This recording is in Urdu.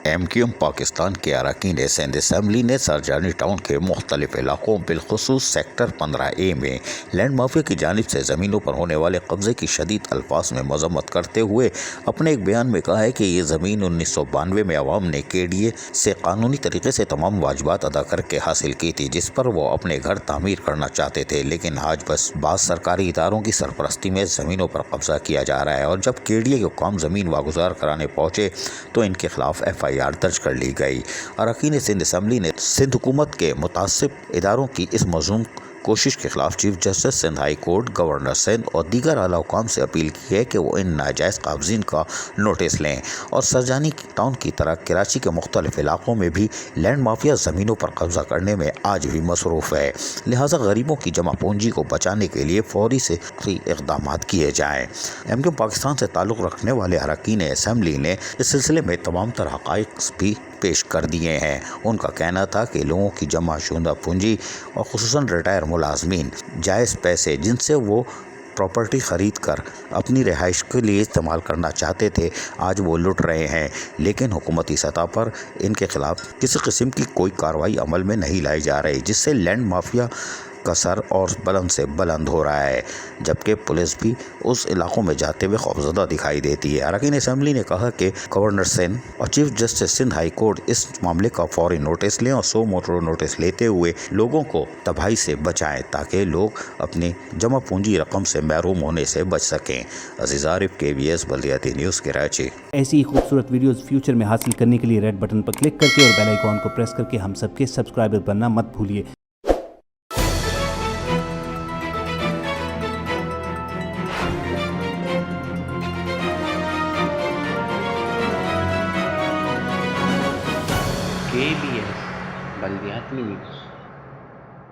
MQM پاکستان کے اراکین سندھ اسمبلی نے سرجانی ٹاؤن کے مختلف علاقوں بالخصوص سیکٹر 15A میں لینڈ مافیا کی جانب سے زمینوں پر ہونے والے قبضے کی شدید الفاظ میں مذمت کرتے ہوئے اپنے ایک بیان میں کہا ہے کہ یہ زمین 1992 میں عوام نے KDA سے قانونی طریقے سے تمام واجبات ادا کر کے حاصل کی تھی، جس پر وہ اپنے گھر تعمیر کرنا چاہتے تھے، لیکن آج بس بعض سرکاری اداروں کی سرپرستی میں زمینوں پر قبضہ کیا جا رہا ہے، اور جب KDA کے حکام زمین واگزار کرانے پہنچے تو ان کے خلاف FIR درج کر لی گئی۔ اراکین سندھ اسمبلی نے سندھ حکومت کے متعصب اداروں کی اس مذموم کوشش کے خلاف chief justice Sindh high court, governor Sindh اور دیگر اعلیٰ حکام سے اپیل کی ہے کہ وہ ان ناجائز قابضین کا نوٹس لیں، اور سرجانی ٹاؤن کی طرح کراچی کے مختلف علاقوں میں بھی لینڈ مافیا زمینوں پر قبضہ کرنے میں آج بھی مصروف ہے، لہٰذا غریبوں کی جمع پونجی کو بچانے کے لیے فوری سے اقدامات کیے جائیں۔ MQM پاکستان سے تعلق رکھنے والے اراکین اسمبلی نے اس سلسلے میں تمام تر حقائق بھی پیش کر دیے ہیں۔ ان کا کہنا تھا کہ لوگوں کی جمع شدہ پونجی اور خصوصاً ریٹائر ملازمین جائز پیسے جن سے وہ پراپرٹی خرید کر اپنی رہائش کے لیے استعمال کرنا چاہتے تھے، آج وہ لٹ رہے ہیں، لیکن حکومتی سطح پر ان کے خلاف کسی قسم کی کوئی کارروائی عمل میں نہیں لائی جا رہی، جس سے لینڈ مافیا کا سر اور بلند سے بلند ہو رہا ہے، جبکہ پولیس بھی اس علاقوں میں جاتے ہوئے خوفزدہ دکھائی دیتی ہے۔ اراکین اسمبلی نے کہا کہ گورنر سندھ اور chief justice Sindh high court اس معاملے کا فوری نوٹس لیں اور سو موٹر نوٹس لیتے ہوئے لوگوں کو تباہی سے بچائیں، تاکہ لوگ اپنی جمع پونجی رقم سے محروم ہونے سے بچ سکیں۔ عزیز عارف، KBS بلدیاتی نیوز، کراچی۔ ایسی ہی خوبصورت ویڈیوز فیوچر میں حاصل کرنے کے لیے ریڈ بٹن پر کلک کر کے اور بیل آئیکن کو پریس کر کے ہم سب کے سبسکرائبر بننا مت بھولیے۔ KBS بلدیاتی نیوز۔